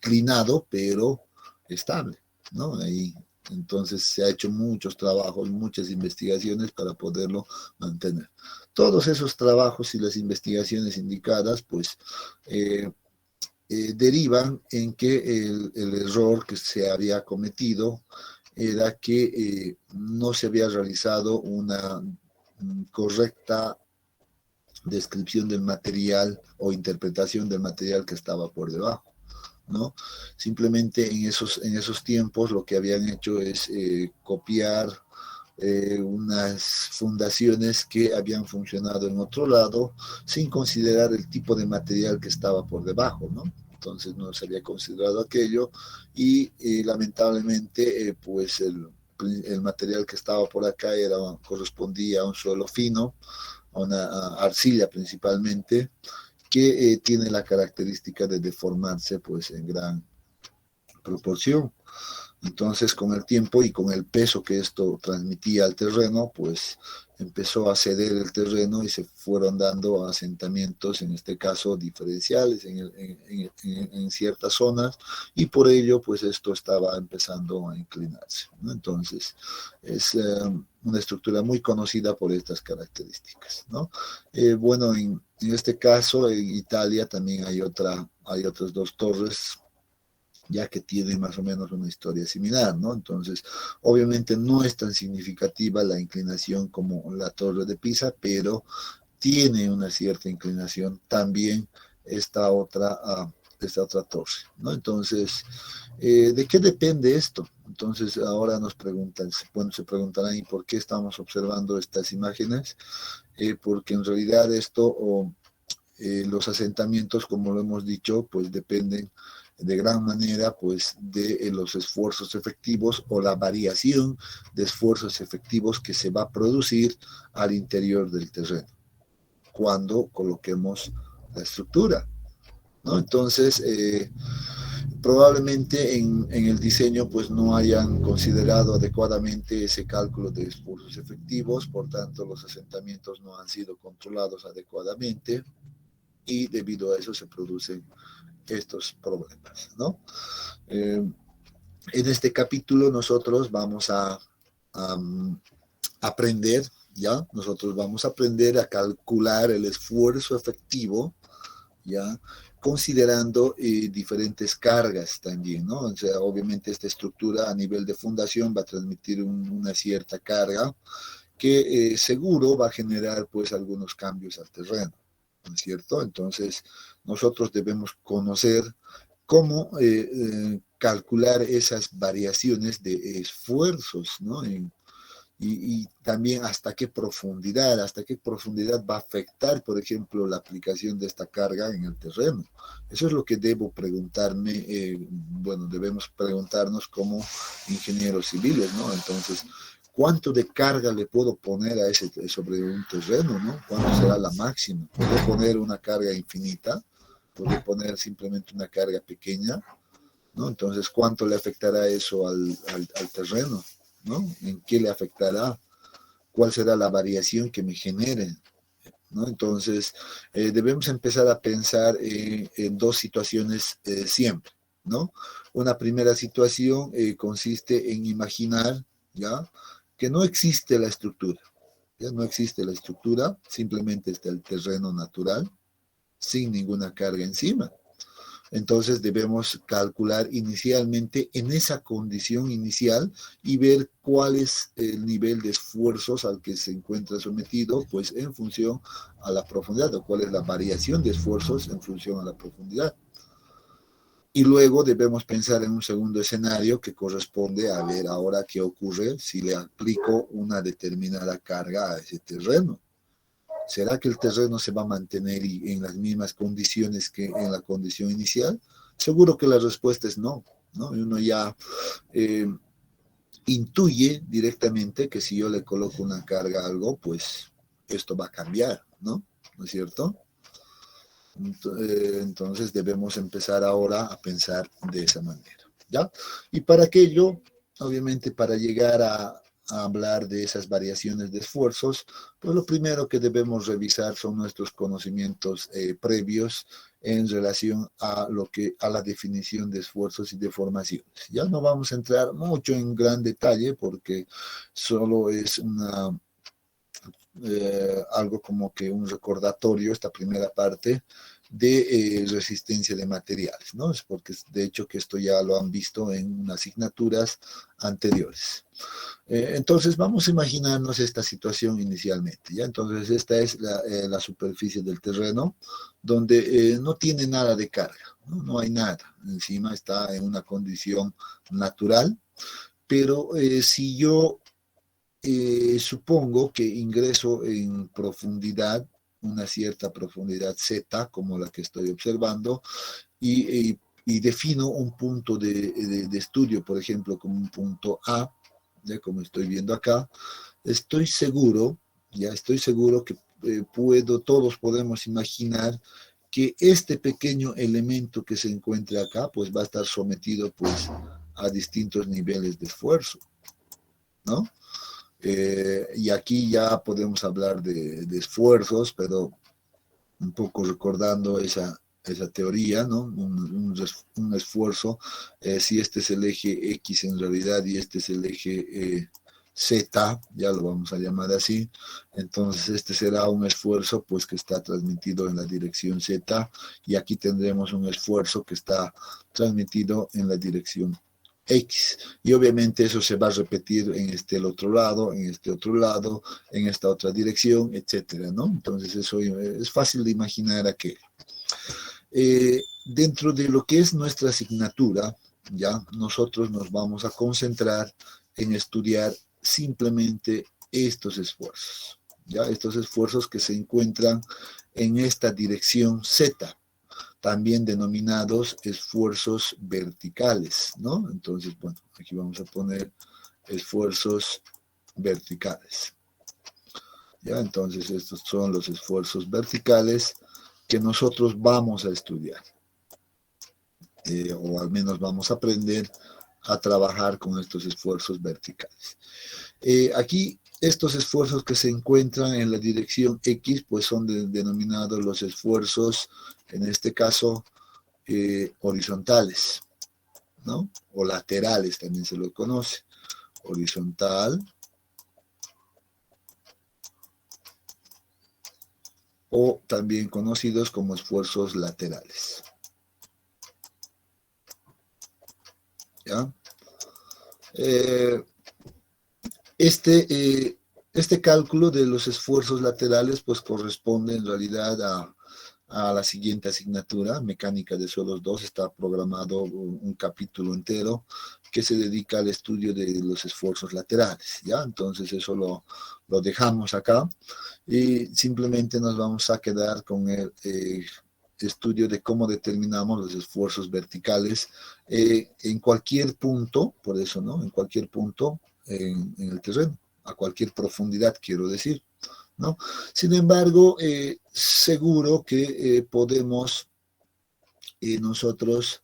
inclinado, pero estable, ¿no? Ahí, entonces se ha hecho muchos trabajos, muchas investigaciones para poderlo mantener. Todos esos trabajos y las investigaciones indicadas, pues, derivan en que el error que se había cometido era que no se había realizado una correcta descripción del material o interpretación del material que estaba por debajo, ¿no? Simplemente en esos tiempos lo que habían hecho es copiar unas fundaciones que habían funcionado en otro lado sin considerar el tipo de material que estaba por debajo, ¿no? Entonces no se había considerado aquello y lamentablemente pues el material que estaba por acá correspondía a un suelo fino, a una arcilla principalmente, que tiene la característica de deformarse pues en gran proporción. Entonces, con el tiempo y con el peso que esto transmitía al terreno, pues empezó a ceder el terreno y se fueron dando asentamientos, en este caso diferenciales, en ciertas zonas, y por ello, pues esto estaba empezando a inclinarse, ¿no? Entonces, es una estructura muy conocida por estas características, ¿no? Bueno, en este caso, en Italia también hay otras dos torres ya que tiene más o menos una historia similar, ¿no? Entonces, obviamente no es tan significativa la inclinación como la Torre de Pisa, pero tiene una cierta inclinación también esta otra torre, ¿no? Entonces, ¿de qué depende esto? Entonces, ahora nos preguntan, bueno, se preguntarán, ¿y por qué estamos observando estas imágenes? Porque en realidad los asentamientos, como lo hemos dicho, pues dependen de gran manera pues de los esfuerzos efectivos o la variación de esfuerzos efectivos que se va a producir al interior del terreno cuando coloquemos la estructura, ¿no? Entonces, probablemente en el diseño pues no hayan considerado adecuadamente ese cálculo de esfuerzos efectivos, por tanto los asentamientos no han sido controlados adecuadamente y debido a eso se producen estos problemas, ¿no? En este capítulo nosotros vamos a aprender, ¿ya? Nosotros vamos a aprender a calcular el esfuerzo efectivo, ¿ya? Considerando diferentes cargas también, ¿no? O sea, obviamente esta estructura a nivel de fundación va a transmitir una cierta carga que seguro va a generar pues algunos cambios al terreno, ¿no es cierto? Entonces nosotros debemos conocer cómo calcular esas variaciones de esfuerzos, ¿no? Y también hasta qué profundidad va a afectar, por ejemplo, la aplicación de esta carga en el terreno. Eso es lo que debo preguntarme, bueno, debemos preguntarnos como ingenieros civiles, ¿no? Entonces, ¿cuánto de carga le puedo poner sobre un terreno, ¿no? ¿Cuánto será la máxima? ¿Puedo poner una carga infinita? ¿Puedo poner simplemente una carga pequeña? ¿No? Entonces, ¿cuánto le afectará eso al terreno? ¿No? ¿En qué le afectará? ¿Cuál será la variación que me genere? ¿No? Entonces, debemos empezar a pensar en dos situaciones siempre, ¿no? Una primera situación consiste en imaginar, ¿ya? Que no existe la estructura, ¿ya? No existe la estructura, simplemente está el terreno natural, sin ninguna carga encima. Entonces debemos calcular inicialmente en esa condición inicial y ver cuál es el nivel de esfuerzos al que se encuentra sometido, pues en función a la profundidad, o cuál es la variación de esfuerzos en función a la profundidad. Y luego debemos pensar en un segundo escenario que corresponde a ver ahora qué ocurre si le aplico una determinada carga a ese terreno. ¿Será que el terreno se va a mantener en las mismas condiciones que en la condición inicial? Seguro que la respuesta es no, ¿no? Y uno ya eh, intuye directamente que si yo le coloco una carga a algo, pues esto va a cambiar, ¿no? ¿No es cierto? Entonces debemos empezar ahora a pensar de esa manera, ¿ya? Y para aquello, obviamente, para llegar a hablar de esas variaciones de esfuerzos, pues lo primero que debemos revisar son nuestros conocimientos previos en relación a la definición de esfuerzos y deformaciones. Ya no vamos a entrar mucho en gran detalle porque solo es algo como que un recordatorio, esta primera parte, de resistencia de materiales, ¿no? Es porque de hecho que esto ya lo han visto en unas asignaturas anteriores. Entonces vamos a imaginarnos esta situación inicialmente, ¿ya? Entonces esta es la superficie del terreno donde no tiene nada de carga, ¿no? No hay nada, encima está en una condición natural, pero si yo supongo que ingreso en profundidad, una cierta profundidad Z, como la que estoy observando, y defino un punto de estudio, por ejemplo, como un punto A, ya como estoy viendo acá, estoy seguro que todos podemos imaginar que este pequeño elemento que se encuentra acá, pues va a estar sometido pues a distintos niveles de esfuerzo, ¿no? Y aquí ya podemos hablar de esfuerzos, pero un poco recordando esa teoría, ¿no? Un esfuerzo, si este es el eje X en realidad y este es el eje Z, ya lo vamos a llamar así, entonces este será un esfuerzo pues que está transmitido en la dirección Z y aquí tendremos un esfuerzo que está transmitido en la dirección X. Y obviamente eso se va a repetir en el otro lado, en este otro lado, en esta otra dirección, etcétera, ¿no? Entonces eso es fácil de imaginar aquello. Dentro de lo que es nuestra asignatura, ya nosotros nos vamos a concentrar en estudiar simplemente estos esfuerzos, ya estos esfuerzos que se encuentran en esta dirección Z, también denominados esfuerzos verticales, ¿no? Entonces, bueno, aquí vamos a poner esfuerzos verticales. ¿Ya? Entonces, estos son los esfuerzos verticales que nosotros vamos a estudiar. O al menos vamos a aprender a trabajar con estos esfuerzos verticales. Aquí estos esfuerzos que se encuentran en la dirección X, pues son denominados los esfuerzos, en este caso, horizontales, ¿no? O laterales también se lo conoce. Horizontal o también conocidos como esfuerzos laterales. ¿Ya? Este cálculo de los esfuerzos laterales pues corresponde en realidad a la siguiente asignatura, Mecánica de Suelos 2, está programado un capítulo entero que se dedica al estudio de los esfuerzos laterales, ¿ya? Entonces eso lo dejamos acá y simplemente nos vamos a quedar con el estudio de cómo determinamos los esfuerzos verticales en cualquier punto, por eso, ¿no? En cualquier punto en el terreno, a cualquier profundidad, quiero decir, ¿no? Sin embargo, seguro que podemos nosotros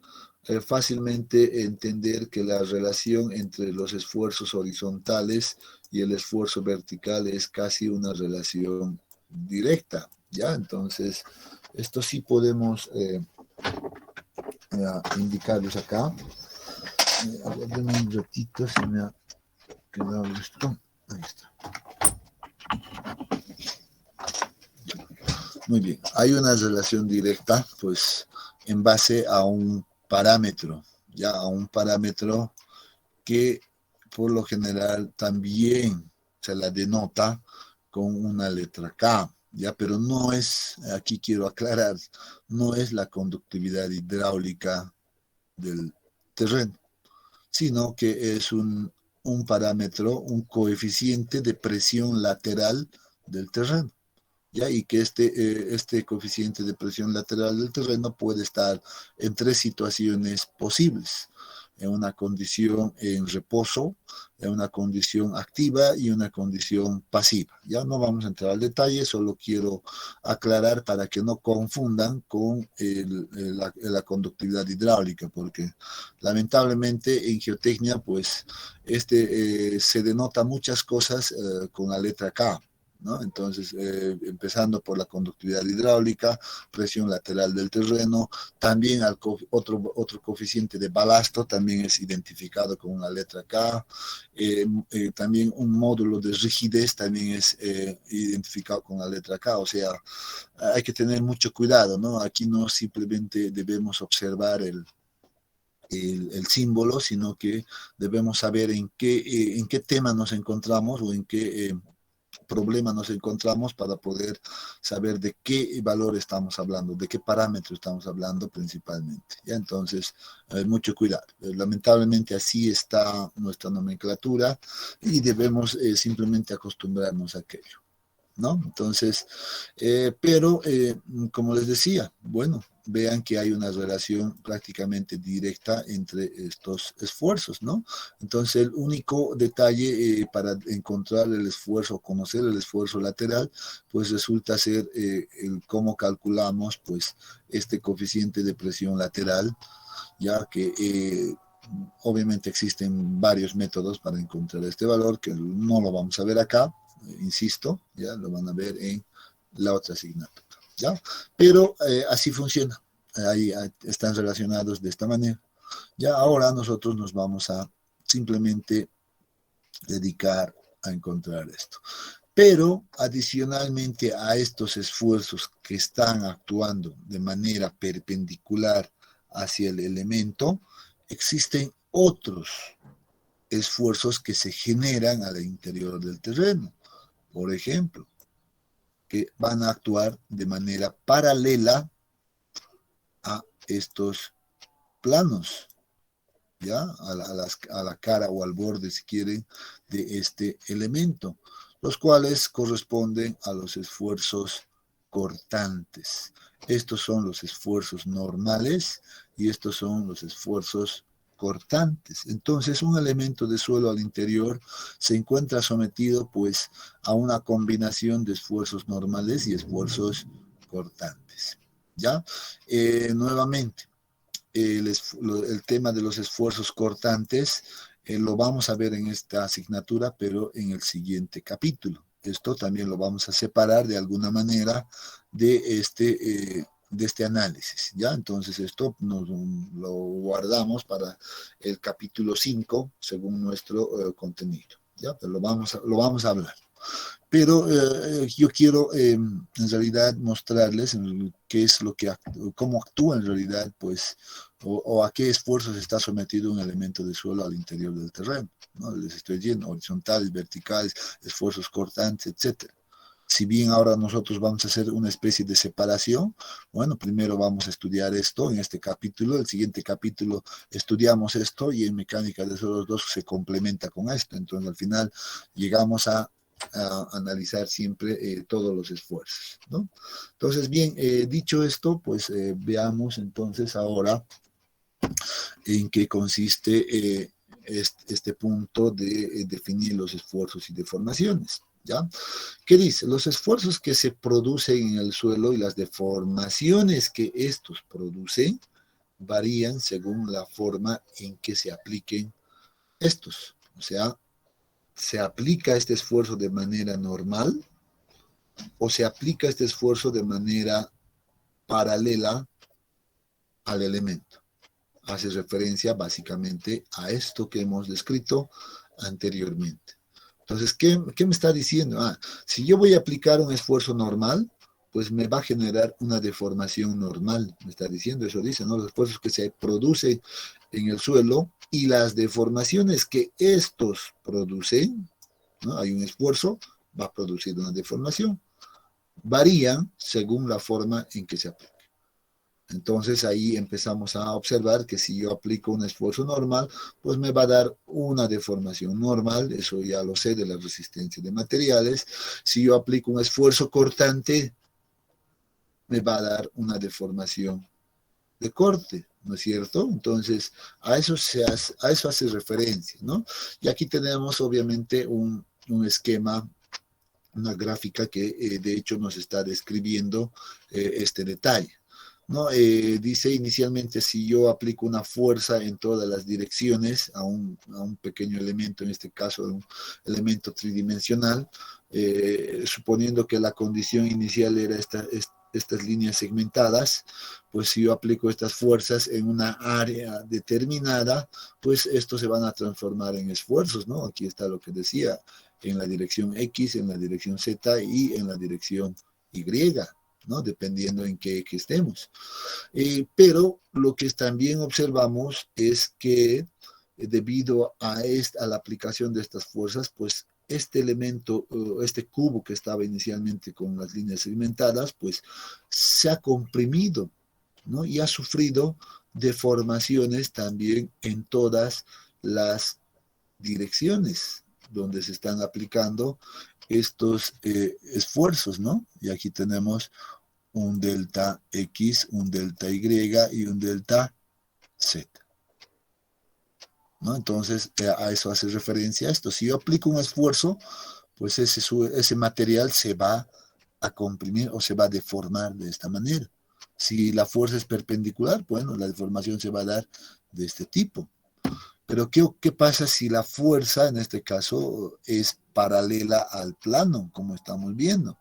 fácilmente entender que la relación entre los esfuerzos horizontales y el esfuerzo vertical es casi una relación directa, ¿ya? Entonces, esto sí podemos indicarles acá. Dame un ratito, se me ha quedado esto. Ahí está. Muy bien, hay una relación directa, pues, en base a un parámetro, ya a un parámetro que por lo general también se la denota con una letra K, ya, pero no es, aquí quiero aclarar, no es la conductividad hidráulica del terreno, sino que es un parámetro, un coeficiente de presión lateral del terreno. ¿Ya? Y que este coeficiente de presión lateral del terreno puede estar en tres situaciones posibles. en una condición en reposo, en una condición activa y una condición pasiva. Ya no vamos a entrar al detalle, solo quiero aclarar para que no confundan con la conductividad hidráulica, porque lamentablemente en geotecnia pues se denota muchas cosas con la letra K, ¿no? Entonces, empezando por la conductividad hidráulica, presión lateral del terreno, también otro coeficiente de balasto también es identificado con una letra K, también un módulo de rigidez también es identificado con la letra K, o sea, hay que tener mucho cuidado, ¿no? Aquí no simplemente debemos observar el símbolo, sino que debemos saber en qué tema nos encontramos o en qué problema nos encontramos para poder saber de qué valor estamos hablando, de qué parámetro estamos hablando principalmente. ¿Ya? Entonces, mucho cuidado. Lamentablemente así está nuestra nomenclatura y debemos simplemente acostumbrarnos a aquello, ¿no? Entonces, como les decía, bueno, vean que hay una relación prácticamente directa entre estos esfuerzos, ¿no? Entonces, el único detalle para encontrar el esfuerzo, conocer el esfuerzo lateral, pues resulta ser el cómo calculamos, pues, este coeficiente de presión lateral, ya que obviamente existen varios métodos para encontrar este valor, que no lo vamos a ver acá, insisto, ya lo van a ver en la otra asignatura, ¿ya? Pero así funciona, ahí están relacionados de esta manera. Ya ahora nosotros nos vamos a simplemente dedicar a encontrar esto. Pero adicionalmente a estos esfuerzos que están actuando de manera perpendicular hacia el elemento, existen otros esfuerzos que se generan al interior del terreno. Por ejemplo, que van a actuar de manera paralela a estos planos, ¿ya? A la cara o al borde, si quieren, de este elemento, los cuales corresponden a los esfuerzos cortantes. Estos son los esfuerzos normales y estos son los esfuerzos cortantes. Entonces, un elemento de suelo al interior se encuentra sometido pues a una combinación de esfuerzos normales y esfuerzos cortantes. ¿Ya? Nuevamente, el tema de los esfuerzos cortantes lo vamos a ver en esta asignatura, pero en el siguiente capítulo. Esto también lo vamos a separar de alguna manera de este análisis, ¿ya? Entonces esto lo guardamos para el capítulo 5, según nuestro contenido, ¿ya? Pero lo vamos a hablar. Pero yo quiero en realidad mostrarles qué es cómo actúa en realidad, pues, o a qué esfuerzos está sometido un elemento de suelo al interior del terreno, ¿no? Les estoy diciendo horizontales, verticales, esfuerzos cortantes, etcétera. Si bien ahora nosotros vamos a hacer una especie de separación, bueno, primero vamos a estudiar esto en este capítulo, el siguiente capítulo estudiamos esto y en mecánica de suelos 2 se complementa con esto. Entonces al final llegamos a analizar siempre todos los esfuerzos, ¿no? Entonces, bien, dicho esto, pues veamos entonces ahora en qué consiste este punto de definir los esfuerzos y deformaciones, ¿ya? ¿Qué dice? Los esfuerzos que se producen en el suelo y las deformaciones que estos producen varían según la forma en que se apliquen estos. O sea, ¿se aplica este esfuerzo de manera normal o se aplica este esfuerzo de manera paralela al elemento? Hace referencia básicamente a esto que hemos descrito anteriormente. Entonces, ¿qué me está diciendo? Si yo voy a aplicar un esfuerzo normal, pues me va a generar una deformación normal, me está diciendo, eso dice, ¿no? Los esfuerzos que se producen en el suelo y las deformaciones que estos producen, ¿no? Hay un esfuerzo, va a producir una deformación. Varían según la forma en que se aplica. Entonces ahí empezamos a observar que si yo aplico un esfuerzo normal, pues me va a dar una deformación normal, eso ya lo sé de la resistencia de materiales. Si yo aplico un esfuerzo cortante, me va a dar una deformación de corte, ¿no es cierto? Entonces, a eso hace referencia, ¿no? Y aquí tenemos obviamente un esquema, una gráfica que de hecho nos está describiendo este detalle. ¿No? Dice inicialmente, si yo aplico una fuerza en todas las direcciones a un pequeño elemento, en este caso un elemento tridimensional, suponiendo que la condición inicial era estas líneas segmentadas, pues si yo aplico estas fuerzas en una área determinada, pues estos se van a transformar en esfuerzos, ¿no? Aquí está lo que decía, en la dirección X, en la dirección Z y en la dirección Y, ¿no? Dependiendo en qué estemos. Pero lo que también observamos es que debido a la aplicación de estas fuerzas, pues este elemento, este cubo que estaba inicialmente con las líneas segmentadas, pues se ha comprimido, ¿no? Y ha sufrido deformaciones también en todas las direcciones donde se están aplicando estos esfuerzos, ¿no? Y aquí tenemos un delta X, un delta Y y un delta Z, ¿no? Entonces, a eso hace referencia esto. Si yo aplico un esfuerzo, pues ese material se va a comprimir o se va a deformar de esta manera. Si la fuerza es perpendicular, bueno, la deformación se va a dar de este tipo. Pero ¿qué pasa si la fuerza, en este caso, es paralela al plano, como estamos viendo?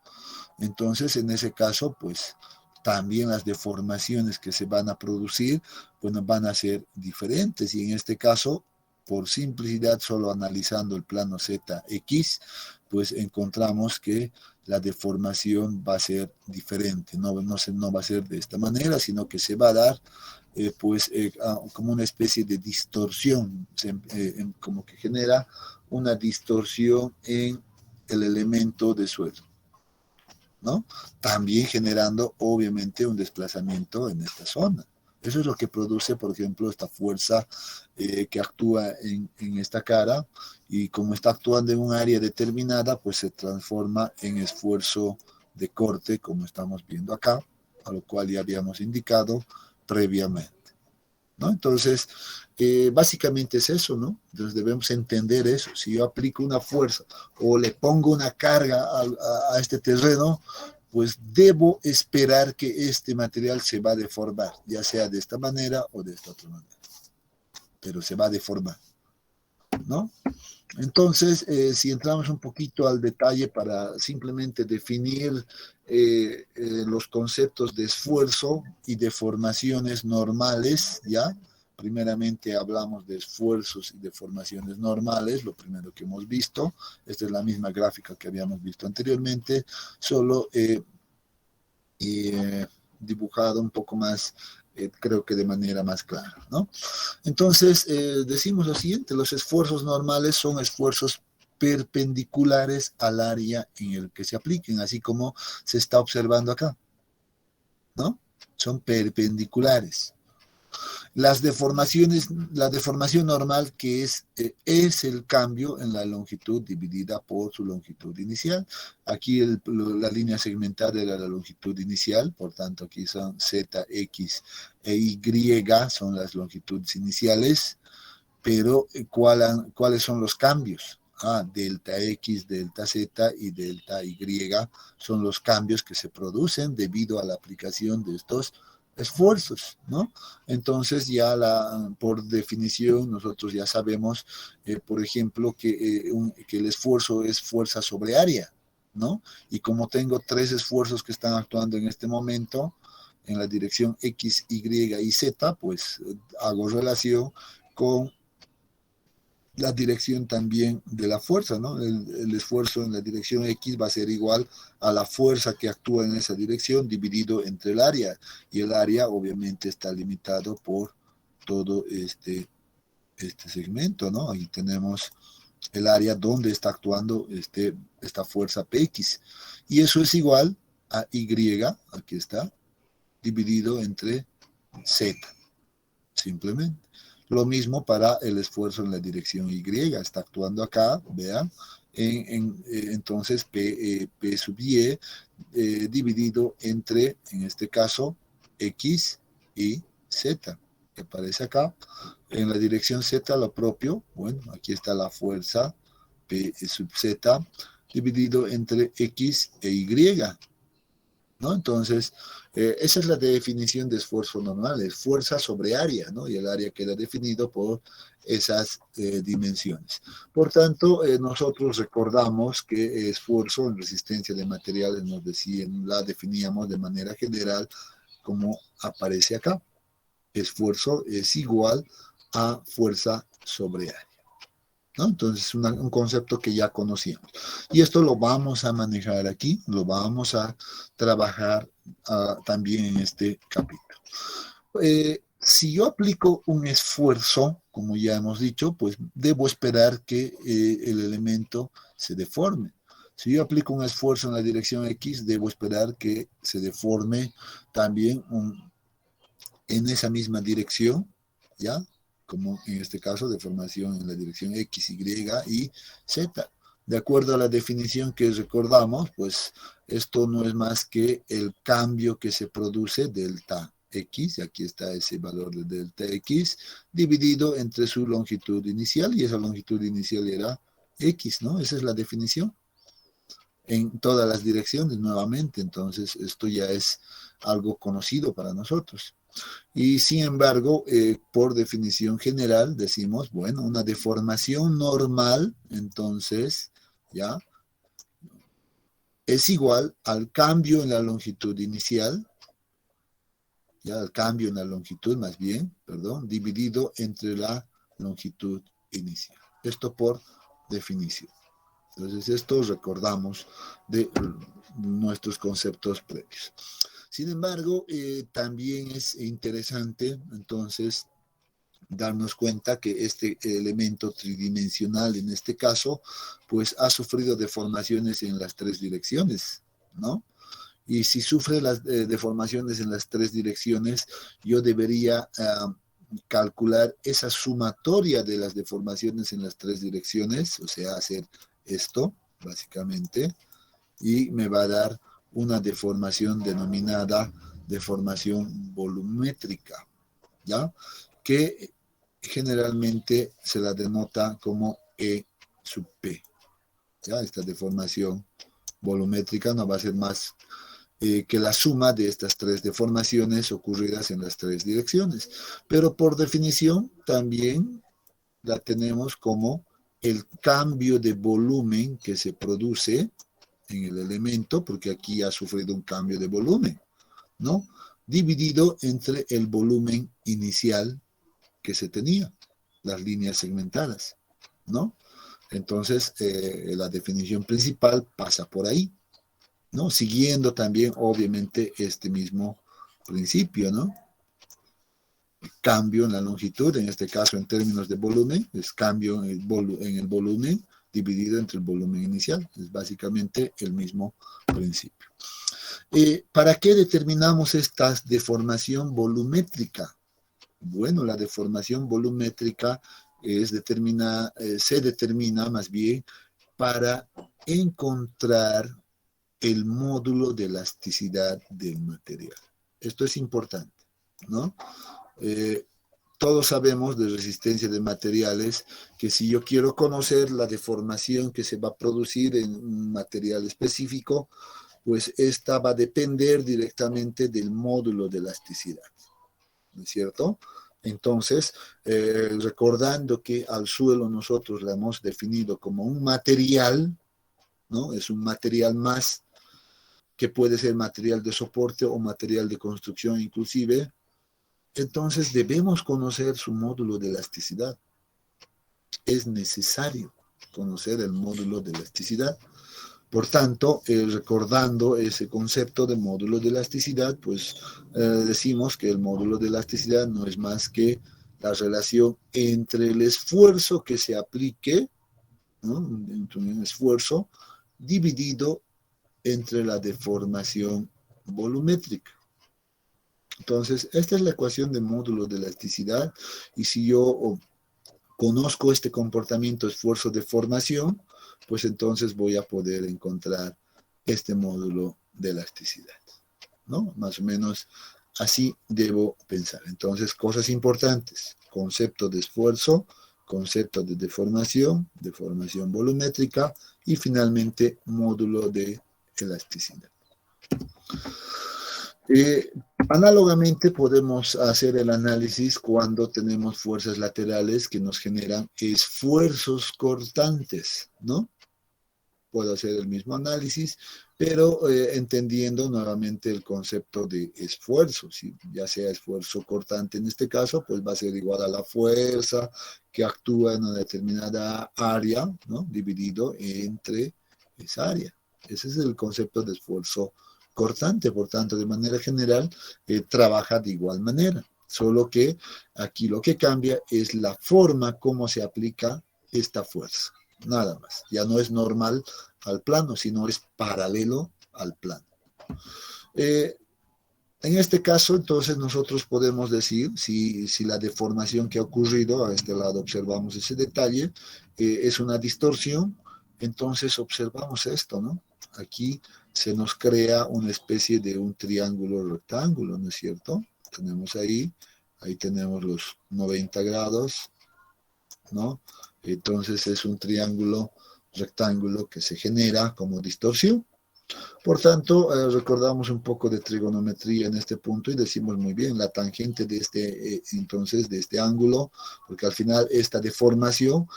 Entonces, en ese caso, pues también las deformaciones que se van a producir, bueno, van a ser diferentes. Y en este caso, por simplicidad, solo analizando el plano ZX, pues encontramos que la deformación va a ser diferente. No va a ser de esta manera, sino que se va a dar como una especie de distorsión, como que genera una distorsión en el elemento de suelo, ¿no? También generando obviamente un desplazamiento en esta zona. Eso es lo que produce, por ejemplo, esta fuerza que actúa en esta cara, y como está actuando en un área determinada, pues se transforma en esfuerzo de corte, como estamos viendo acá, a lo cual ya habíamos indicado previamente, ¿no? Entonces, básicamente es eso, ¿no? Entonces debemos entender eso. Si yo aplico una fuerza o le pongo una carga a este terreno, pues debo esperar que este material se va a deformar, ya sea de esta manera o de esta otra manera, pero se va a deformar, ¿no? Entonces, si entramos un poquito al detalle para simplemente definir los conceptos de esfuerzo y deformaciones normales, ¿ya? Primeramente hablamos de esfuerzos y deformaciones normales, lo primero que hemos visto. Esta es la misma gráfica que habíamos visto anteriormente, solo dibujado un poco más, creo que de manera más clara, ¿no? Entonces, decimos lo siguiente: los esfuerzos normales son esfuerzos perpendiculares al área en el que se apliquen, así como se está observando acá, ¿no? Son perpendiculares. Las deformaciones, la deformación normal, que es el cambio en la longitud dividida por su longitud inicial. Aquí la línea segmentada era la longitud inicial, por tanto aquí son Z, X e Y, son las longitudes iniciales, pero ¿cuáles son los cambios? Delta X, delta Z y delta Y son los cambios que se producen debido a la aplicación de estos esfuerzos, ¿no? Entonces ya por definición nosotros ya sabemos, por ejemplo, que el esfuerzo es fuerza sobre área, ¿no? Y como tengo tres esfuerzos que están actuando en este momento en la dirección X, Y y Z, pues hago relación con la dirección también de la fuerza, ¿no? El esfuerzo en la dirección X va a ser igual a la fuerza que actúa en esa dirección dividido entre el área, y el área obviamente está limitado por todo este segmento, ¿no? Ahí tenemos el área donde está actuando esta fuerza Px, y eso es igual a Y, aquí está, dividido entre Z, simplemente. Lo mismo para el esfuerzo en la dirección Y, está actuando acá, vean, entonces P sub Y dividido entre, en este caso, X y Z. que aparece acá. En la dirección Z lo propio, bueno, aquí está la fuerza P sub Z dividido entre X e Y, ¿no? Entonces, esa es la definición de esfuerzo normal, es fuerza sobre área, ¿no? Y el área queda definido por esas dimensiones. Por tanto, nosotros recordamos que esfuerzo en resistencia de materiales nos decían, la definíamos de manera general como aparece acá. Esfuerzo es igual a fuerza sobre área, ¿no? Entonces, un concepto que ya conocíamos. Y esto lo vamos a manejar aquí, lo vamos a trabajar también en este capítulo. Si yo aplico un esfuerzo, como ya hemos dicho, pues debo esperar que el elemento se deforme. Si yo aplico un esfuerzo en la dirección X, debo esperar que se deforme también en esa misma dirección, ¿ya? Como en este caso, deformación en la dirección X, Y y Z. De acuerdo a la definición que recordamos, pues esto no es más que el cambio que se produce delta X, y aquí está ese valor de delta X, dividido entre su longitud inicial, y esa longitud inicial era X, ¿no? Esa es la definición en todas las direcciones nuevamente, entonces esto ya es algo conocido para nosotros. Y sin embargo, por definición general, decimos, bueno, una deformación normal, entonces, ¿ya? Es igual al cambio en la longitud inicial, ya, al cambio en la longitud más bien, perdón, dividido entre la longitud inicial. Esto por definición. Entonces, esto recordamos de nuestros conceptos previos. Sin embargo, también es interesante, entonces, darnos cuenta que este elemento tridimensional, en este caso, pues ha sufrido deformaciones en las tres direcciones, ¿no? Y si sufre las deformaciones en las tres direcciones, yo debería calcular esa sumatoria de las deformaciones en las tres direcciones, o sea, hacer esto, básicamente, y me va a dar una deformación denominada deformación volumétrica, ¿ya? Que generalmente se la denota como E sub P, ¿ya? Esta deformación volumétrica no va a ser más que la suma de estas tres deformaciones ocurridas en las tres direcciones. Pero por definición también la tenemos como el cambio de volumen que se produce en el elemento, porque aquí ha sufrido un cambio de volumen, ¿no? Dividido entre el volumen inicial que se tenía, las líneas segmentadas, ¿no? Entonces, la definición principal pasa por ahí, ¿no? Siguiendo también, obviamente, este mismo principio, ¿no? Cambio en la longitud, en este caso en términos de volumen, es cambio en el volumen dividido entre el volumen inicial, es básicamente el mismo principio. ¿Para qué determinamos esta deformación volumétrica? Bueno, la deformación volumétrica se determina más bien para encontrar el módulo de elasticidad del material. Esto es importante, ¿no? Todos sabemos de resistencia de materiales que si yo quiero conocer la deformación que se va a producir en un material específico, pues esta va a depender directamente del módulo de elasticidad, ¿no es cierto? Entonces, recordando que al suelo nosotros lo hemos definido como un material, ¿no? Es un material más que puede ser material de soporte o material de construcción inclusive, entonces debemos conocer su módulo de elasticidad. Es necesario conocer el módulo de elasticidad. Por tanto, recordando ese concepto de módulo de elasticidad, pues decimos que el módulo de elasticidad no es más que la relación entre el esfuerzo que se aplique, ¿no? Entre un esfuerzo dividido entre la deformación volumétrica. Entonces, esta es la ecuación de módulo de elasticidad, y si yo conozco este comportamiento esfuerzo-deformación, pues entonces voy a poder encontrar este módulo de elasticidad, ¿no? Más o menos así debo pensar. Entonces, cosas importantes: concepto de esfuerzo, concepto de deformación volumétrica y finalmente módulo de elasticidad. Análogamente podemos hacer el análisis cuando tenemos fuerzas laterales que nos generan esfuerzos cortantes, ¿no? Puedo hacer el mismo análisis, pero entendiendo nuevamente el concepto de esfuerzo. Si ya sea esfuerzo cortante en este caso, pues va a ser igual a la fuerza que actúa en una determinada área, ¿no? Dividido entre esa área. Ese es el concepto de esfuerzo cortante. Por tanto, de manera general, trabaja de igual manera. Solo que aquí lo que cambia es la forma como se aplica esta fuerza. Nada más. Ya no es normal al plano, sino es paralelo al plano. En este caso, entonces, nosotros podemos decir, si la deformación que ha ocurrido, a este lado observamos ese detalle, es una distorsión, entonces observamos esto, ¿no? Aquí se nos crea una especie de un triángulo rectángulo, ¿no es cierto? Tenemos ahí tenemos los 90 grados, ¿no? Entonces es un triángulo rectángulo que se genera como distorsión. Por tanto, recordamos un poco de trigonometría en este punto y decimos muy bien, la tangente de entonces de este ángulo, porque al final esta deformación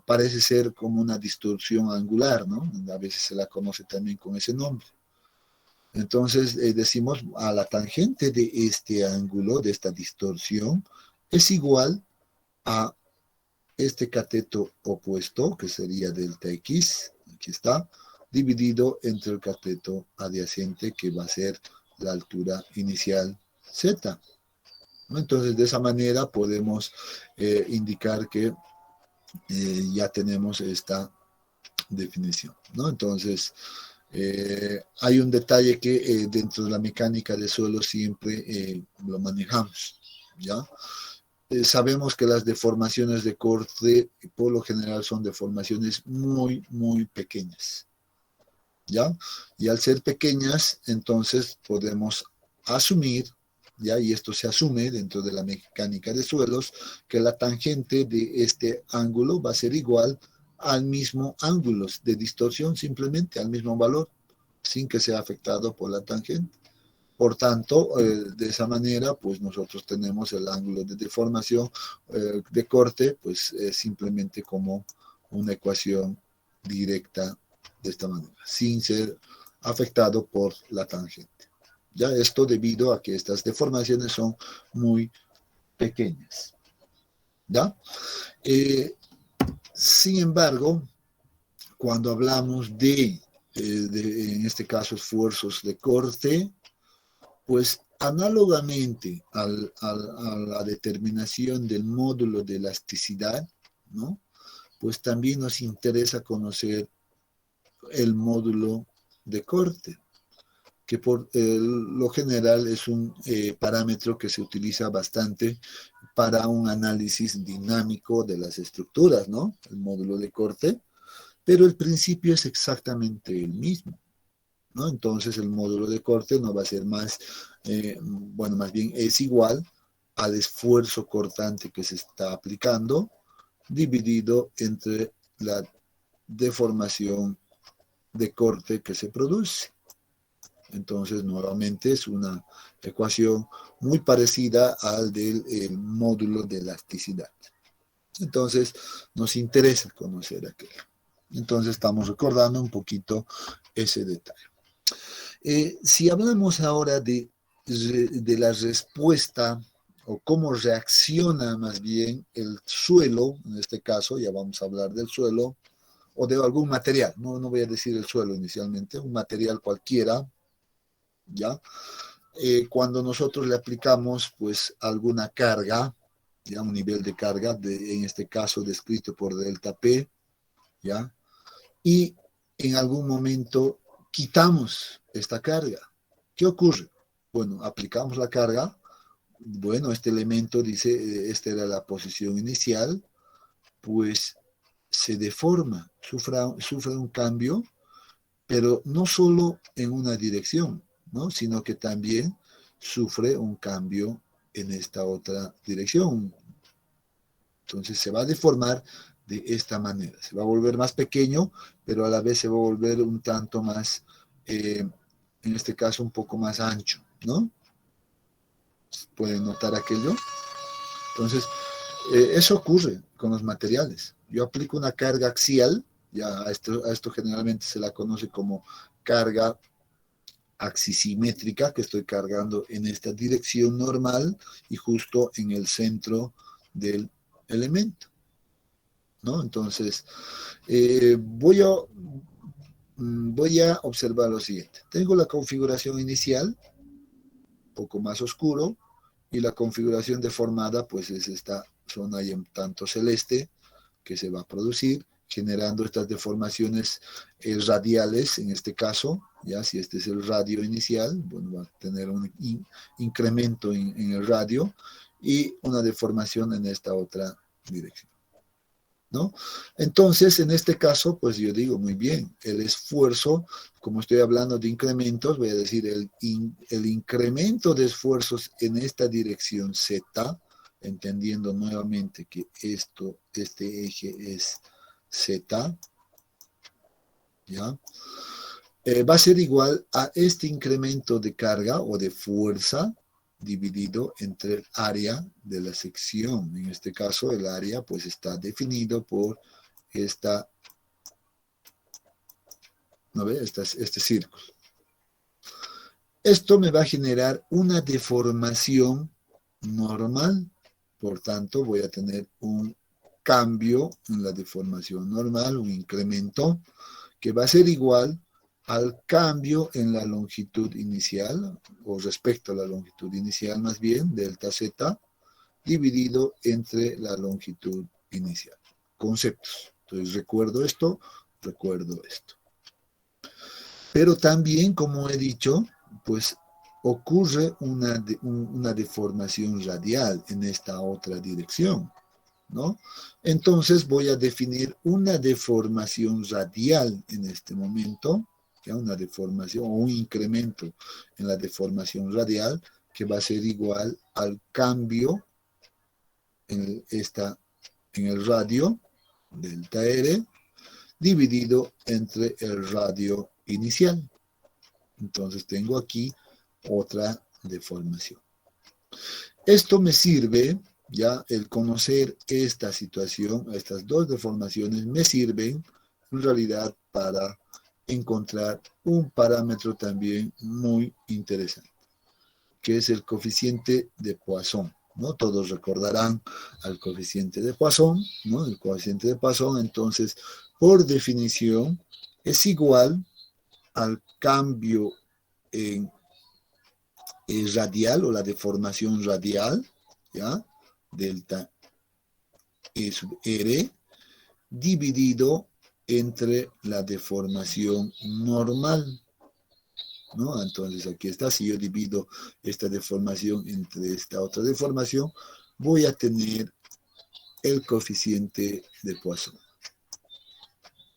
parece ser como una distorsión angular, ¿no? A veces se la conoce también con ese nombre. Entonces decimos a la tangente de este ángulo, de esta distorsión, es igual a este cateto opuesto, que sería delta X, aquí está, dividido entre el cateto adyacente, que va a ser la altura inicial Z. Entonces, de esa manera podemos indicar que ya tenemos esta definición, ¿no? Entonces, hay un detalle que dentro de la mecánica de suelo siempre lo manejamos, ¿ya? Sabemos que las deformaciones de corte por lo general son deformaciones muy, muy pequeñas, ¿ya? Y al ser pequeñas, entonces podemos asumir, ¿ya? Y esto se asume dentro de la mecánica de suelos, que la tangente de este ángulo va a ser igual al mismo ángulo de distorsión, simplemente al mismo valor, sin que sea afectado por la tangente. Por tanto, de esa manera, pues nosotros tenemos el ángulo de deformación de corte, pues simplemente como una ecuación directa de esta manera, sin ser afectado por la tangente. Ya esto debido a que estas deformaciones son muy pequeñas. ¿Ya? Sin embargo, cuando hablamos en este caso, esfuerzos de corte, pues análogamente a la determinación del módulo de elasticidad, ¿no? Pues también nos interesa conocer el módulo de corte, que por lo general es un parámetro que se utiliza bastante para un análisis dinámico de las estructuras, ¿no? El módulo de corte, pero el principio es exactamente el mismo, ¿no? Entonces el módulo de corte no va a ser más, más bien es igual al esfuerzo cortante que se está aplicando, dividido entre la deformación de corte que se produce. Entonces, nuevamente es una ecuación muy parecida al del módulo de elasticidad. Entonces, nos interesa conocer aquello. Entonces, estamos recordando un poquito ese detalle. Si hablamos ahora de la respuesta o cómo reacciona más bien el suelo, en este caso ya vamos a hablar del suelo, o de algún material, no voy a decir el suelo inicialmente, un material cualquiera, ¿ya? Cuando nosotros le aplicamos pues alguna carga, ya un nivel de carga, en este caso descrito por delta P, ¿ya? Y en algún momento quitamos esta carga. ¿Qué ocurre? Bueno, aplicamos la carga, bueno, este elemento dice, esta era la posición inicial, pues se deforma, sufre un cambio, pero no solo en una dirección, ¿no? Sino que también sufre un cambio en esta otra dirección. Entonces se va a deformar de esta manera. Se va a volver más pequeño, pero a la vez se va a volver un tanto más, en este caso, un poco más ancho, ¿no? ¿Pueden notar aquello? Entonces, eso ocurre con los materiales. Yo aplico una carga axial, ya a esto generalmente se la conoce como carga axisimétrica, que estoy cargando en esta dirección normal y justo en el centro del elemento, ¿no? Entonces, voy a observar lo siguiente. Tengo la configuración inicial, un poco más oscuro, y la configuración deformada, pues es esta zona ahí un tanto celeste que se va a producir, generando estas deformaciones radiales, en este caso, ya si este es el radio inicial, bueno, va a tener un incremento en el radio y una deformación en esta otra dirección, ¿no? Entonces, en este caso, pues yo digo, muy bien, el esfuerzo, como estoy hablando de incrementos, voy a decir el incremento de esfuerzos en esta dirección Z, entendiendo nuevamente que este eje es Z, ¿ya? Va a ser igual a este incremento de carga o de fuerza dividido entre el área de la sección. En este caso, el área pues está definido por ¿no ve? Este círculo. Esto me va a generar una deformación normal. Por tanto, voy a tener un cambio en la deformación normal, un incremento, que va a ser igual al cambio en la longitud inicial, o respecto a la longitud inicial más bien, delta Z, dividido entre la longitud inicial. Conceptos. Entonces, recuerdo esto. Pero también, como he dicho, pues ocurre una deformación radial en esta otra dirección, ¿no? Entonces voy a definir una deformación radial en este momento, ¿ya? Una deformación o un incremento en la deformación radial que va a ser igual al cambio en el radio, delta R, dividido entre el radio inicial. Entonces tengo aquí otra deformación. Esto me sirve, ya el conocer esta situación, estas dos deformaciones me sirven en realidad para encontrar un parámetro también muy interesante, que es el coeficiente de Poisson, ¿no? Todos recordarán al coeficiente de Poisson, ¿no? El coeficiente de Poisson, entonces, por definición, es igual al cambio en radial o la deformación radial, ¿ya? Delta E sub R, dividido entre la deformación normal, ¿no? Entonces aquí está, si yo divido esta deformación entre esta otra deformación, voy a tener el coeficiente de Poisson,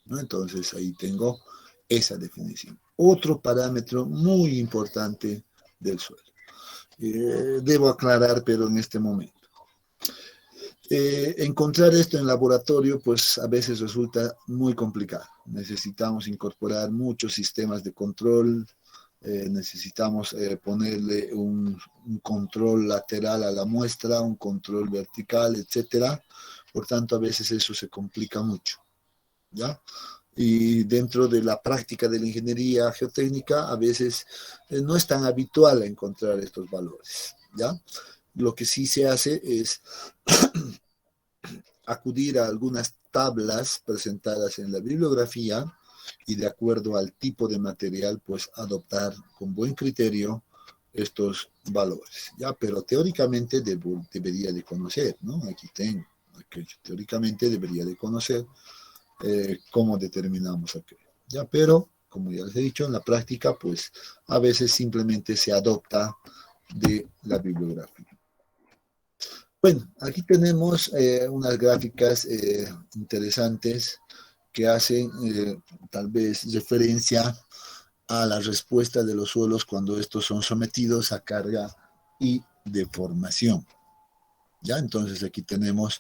¿no? Entonces ahí tengo esa definición. Otro parámetro muy importante del suelo. Debo aclarar, pero en este momento. Encontrar esto en laboratorio, pues a veces resulta muy complicado. Necesitamos incorporar muchos sistemas de control, necesitamos ponerle un control lateral a la muestra, un control vertical, etcétera. Por tanto, a veces eso se complica mucho, ¿ya? Y dentro de la práctica de la ingeniería geotécnica, a veces no es tan habitual encontrar estos valores, ¿ya? Lo que sí se hace es acudir a algunas tablas presentadas en la bibliografía y de acuerdo al tipo de material, pues adoptar con buen criterio estos valores, ¿ya? Pero teóricamente debería de conocer, ¿no? Aquí tengo, teóricamente debería de conocer cómo determinamos aquello, ¿ya? Pero, como ya les he dicho, en la práctica, pues a veces simplemente se adopta de la bibliografía. Bueno, aquí tenemos unas gráficas interesantes que hacen tal vez referencia a la respuesta de los suelos cuando estos son sometidos a carga y deformación. ¿Ya? Entonces aquí tenemos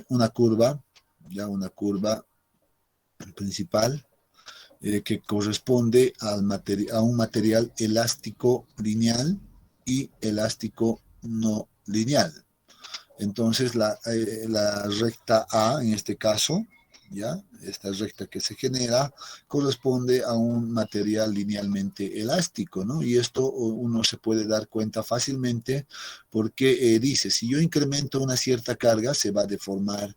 una curva, ya una curva principal que corresponde a un material elástico lineal y elástico no lineal. Entonces la recta A, en este caso, ¿ya? Esta recta que se genera corresponde a un material linealmente elástico, ¿no? Y esto uno se puede dar cuenta fácilmente porque dice, si yo incremento una cierta carga, se va a deformar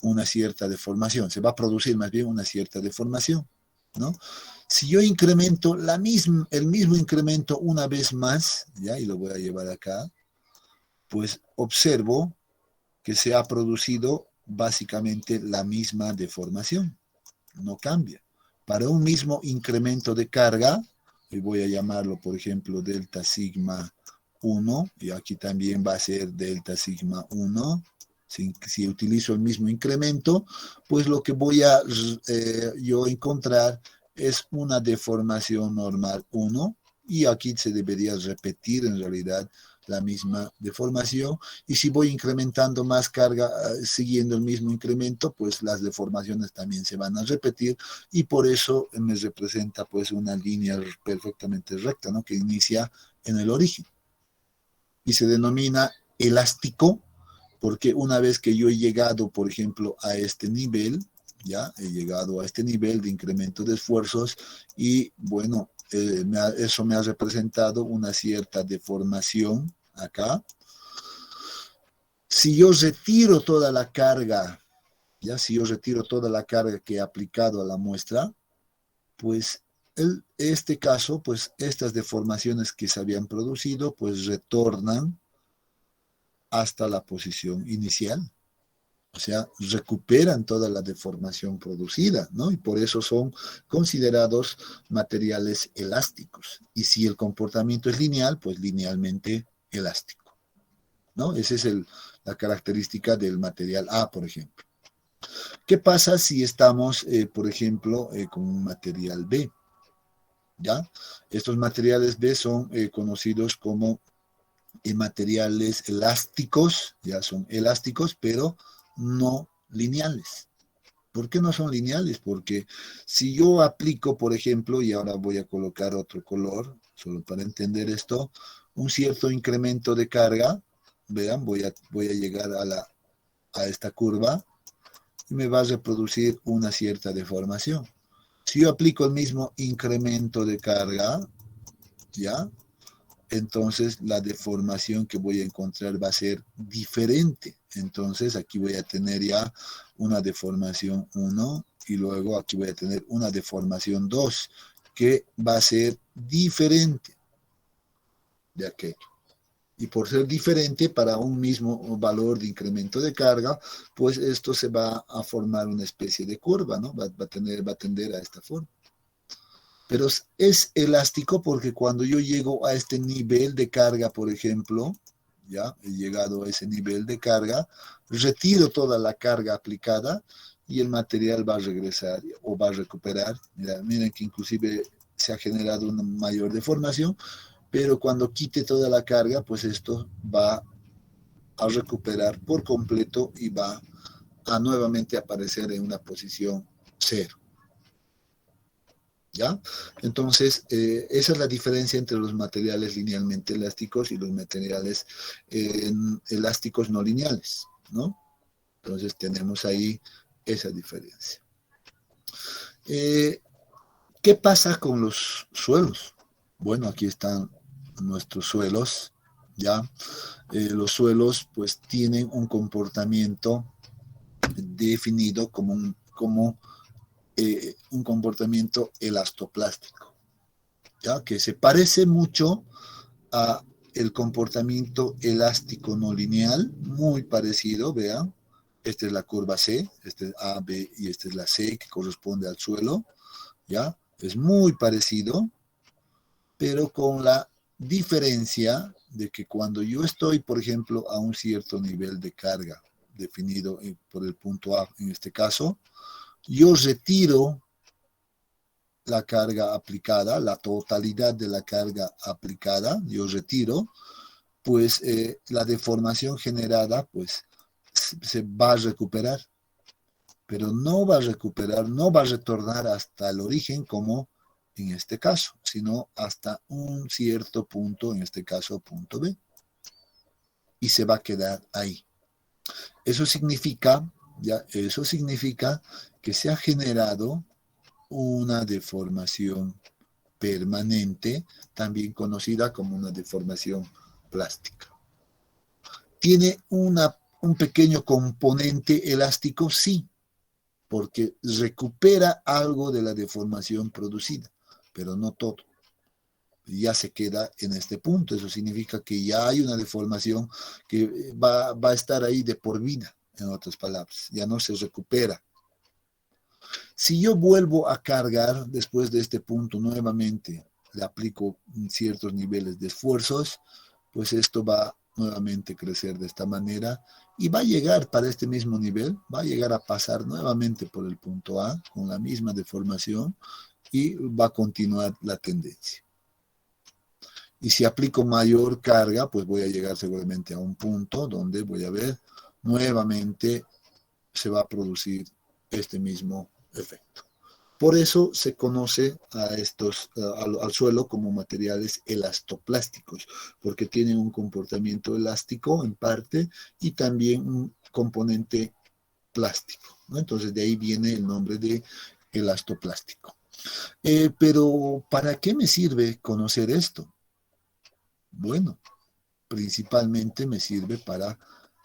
una cierta deformación, se va a producir más bien una cierta deformación, ¿no? Si yo incremento el mismo incremento una vez más, ¿ya? Y lo voy a llevar acá, pues observo que se ha producido básicamente la misma deformación, no cambia. Para un mismo incremento de carga, y voy a llamarlo, por ejemplo, delta sigma 1, y aquí también va a ser delta sigma 1, si utilizo el mismo incremento, pues lo que voy a yo encontrar es una deformación normal 1, y aquí se debería repetir en realidad la misma deformación, y si voy incrementando más carga siguiendo el mismo incremento, pues las deformaciones también se van a repetir, y por eso me representa pues una línea perfectamente recta, ¿no? Que inicia en el origen y se denomina elástico porque una vez que yo he llegado, por ejemplo, a este nivel, ya he llegado a este nivel de incremento de esfuerzos y bueno, eso me ha representado una cierta deformación acá. Si yo retiro toda la carga, ya si yo retiro toda la carga que he aplicado a la muestra, pues este caso, pues estas deformaciones que se habían producido, pues retornan hasta la posición inicial. O sea, recuperan toda la deformación producida, ¿no? Y por eso son considerados materiales elásticos. Y si el comportamiento es lineal, pues linealmente elástico, ¿no? Esa es la característica del material A, por ejemplo. ¿Qué pasa si estamos, por ejemplo, con un material B? ¿Ya? Estos materiales B son conocidos como materiales elásticos, ya son elásticos, pero no lineales. ¿Por qué no son lineales? Porque si yo aplico, por ejemplo, y ahora voy a colocar otro color, solo para entender esto, un cierto incremento de carga, vean, voy a llegar a esta curva y me va a reproducir una cierta deformación. Si yo aplico el mismo incremento de carga, ¿ya? Entonces la deformación que voy a encontrar va a ser diferente. Entonces aquí voy a tener ya una deformación 1 y luego aquí voy a tener una deformación 2 que va a ser diferente de aquello. Y por ser diferente para un mismo valor de incremento de carga, pues esto se va a formar una especie de curva, ¿no? Va a tender a esta forma. Pero es elástico porque cuando yo llego a este nivel de carga, por ejemplo, ya he llegado a ese nivel de carga, retiro toda la carga aplicada y el material va a regresar o va a recuperar. Miren que inclusive se ha generado una mayor deformación, pero cuando quite toda la carga, pues esto va a recuperar por completo y va a nuevamente aparecer en una posición cero. ¿Ya? Entonces, esa es la diferencia entre los materiales linealmente elásticos y los materiales elásticos no lineales, ¿no? Entonces, tenemos ahí esa diferencia. ¿Qué pasa con los suelos? Bueno, aquí están nuestros suelos, ¿ya? Los suelos, pues, tienen un comportamiento definido como un comportamiento elastoplástico, ¿ya? Que se parece mucho a el comportamiento elástico no lineal, muy parecido, vean, esta es la curva C, este es A, B y esta es la C que corresponde al suelo, ¿ya? Es muy parecido, pero con la diferencia de que cuando yo estoy, por ejemplo, a un cierto nivel de carga definido por el punto A en este caso, yo retiro la carga aplicada, la totalidad de la carga aplicada, yo retiro, pues la deformación generada pues se va a recuperar, pero no va a recuperar, no va a retornar hasta el origen como en este caso, sino hasta un cierto punto, en este caso punto B, y se va a quedar ahí. Eso significa, eso significa que se ha generado una deformación permanente, también conocida como una deformación plástica. ¿Tiene un pequeño componente elástico? Sí, porque recupera algo de la deformación producida, pero no todo. Ya se queda en este punto. Eso significa que ya hay una deformación que va a estar ahí de por vida, en otras palabras, ya no se recupera. Si yo vuelvo a cargar después de este punto nuevamente, le aplico ciertos niveles de esfuerzos, pues esto va nuevamente a crecer de esta manera y va a llegar para este mismo nivel, va a llegar a pasar nuevamente por el punto A con la misma deformación y va a continuar la tendencia. Y si aplico mayor carga, pues voy a llegar seguramente a un punto donde voy a ver nuevamente se va a producir este mismo efecto. Por eso se conoce a estos, al suelo como materiales elastoplásticos, porque tienen un comportamiento elástico en parte y también un componente plástico, ¿no? Entonces de ahí viene el nombre de elastoplástico. Pero ¿para qué me sirve conocer esto? Bueno, principalmente me sirve para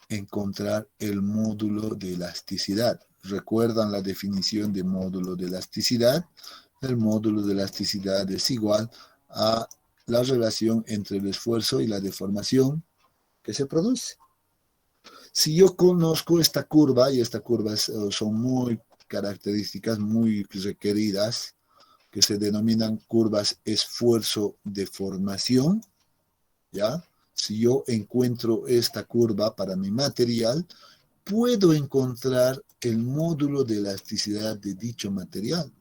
encontrar el módulo de elasticidad. ¿Recuerdan la definición de módulo de elasticidad? El módulo de elasticidad es igual a la relación entre el esfuerzo y la deformación que se produce. Si yo conozco esta curva, y estas curvas son muy características, muy requeridas, que se denominan curvas esfuerzo-deformación, ¿ya? Si yo encuentro esta curva para mi material, puedo encontrar el módulo de elasticidad de dicho material.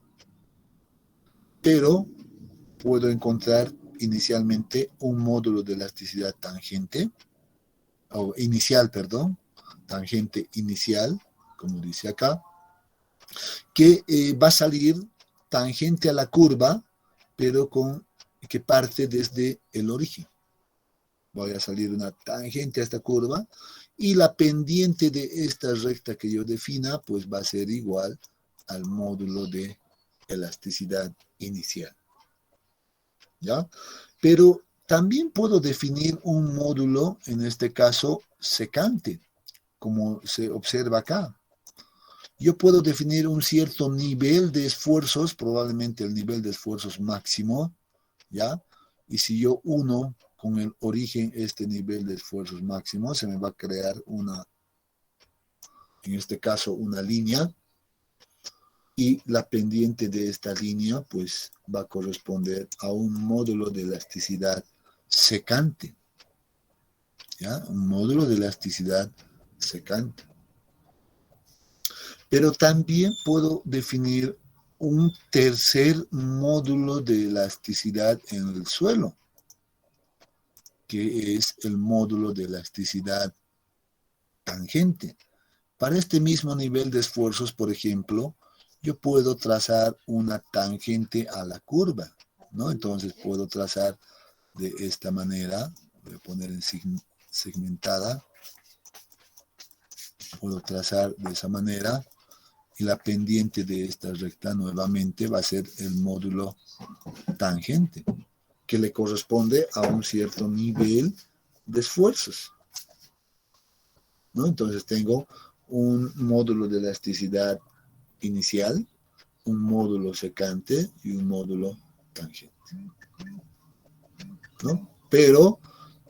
Pero puedo encontrar inicialmente un módulo de elasticidad tangente, o inicial, perdón, tangente inicial, como dice acá, que va a salir tangente a la curva, pero que parte desde el origen. Voy a salir una tangente a esta curva y la pendiente de esta recta que yo defina pues va a ser igual al módulo de elasticidad inicial. ¿Ya? Pero también puedo definir un módulo, en este caso secante, como se observa acá. Yo puedo definir un cierto nivel de esfuerzos, probablemente el nivel de esfuerzos máximo, ¿ya? Y si yo uno con el origen este nivel de esfuerzos máximos, se me va a crear en este caso, una línea, y la pendiente de esta línea, pues, va a corresponder a un módulo de elasticidad secante, ¿ya? Un módulo de elasticidad secante. Pero también puedo definir un tercer módulo de elasticidad en el suelo, que es el módulo de elasticidad tangente. Para este mismo nivel de esfuerzos, por ejemplo, yo puedo trazar una tangente a la curva, ¿no? Entonces puedo trazar de esta manera, voy a poner en segmentada, puedo trazar de esa manera, y la pendiente de esta recta nuevamente va a ser el módulo tangente, que le corresponde a un cierto nivel de esfuerzos, ¿no? Entonces tengo un módulo de elasticidad inicial, un módulo secante y un módulo tangente, ¿no? Pero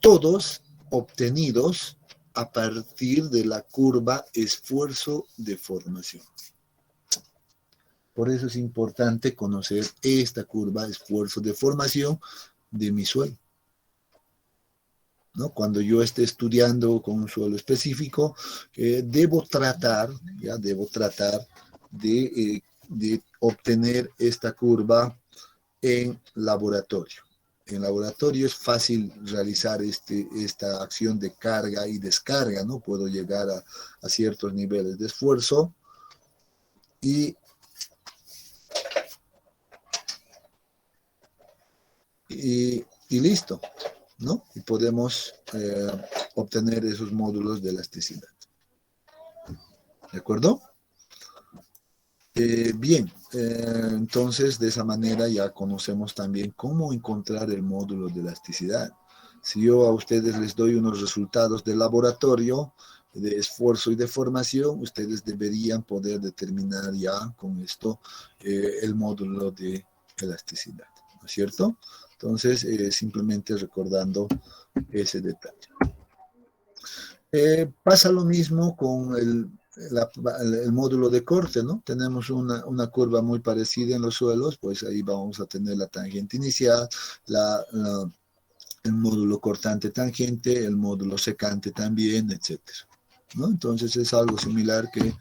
todos obtenidos a partir de la curva esfuerzo-deformación. Por eso es importante conocer esta curva esfuerzo-deformación de mi suelo, ¿no? Cuando yo esté estudiando con un suelo específico, debo tratar de obtener esta curva en laboratorio. En laboratorio es fácil realizar esta acción de carga y descarga, ¿no? Puedo llegar a ciertos niveles de esfuerzo y listo, ¿no? Y podemos obtener esos módulos de elasticidad. ¿De acuerdo? Bien, entonces de esa manera ya conocemos también cómo encontrar el módulo de elasticidad. Si yo a ustedes les doy unos resultados de laboratorio, de esfuerzo y de formación, ustedes deberían poder determinar ya con esto el módulo de elasticidad, ¿no es cierto? Entonces, simplemente recordando ese detalle. Pasa lo mismo con el módulo de corte, ¿no? Tenemos una curva muy parecida en los suelos, pues ahí vamos a tener la tangente inicial, el módulo cortante tangente, el módulo secante también, etcétera, ¿no? Entonces es algo similar que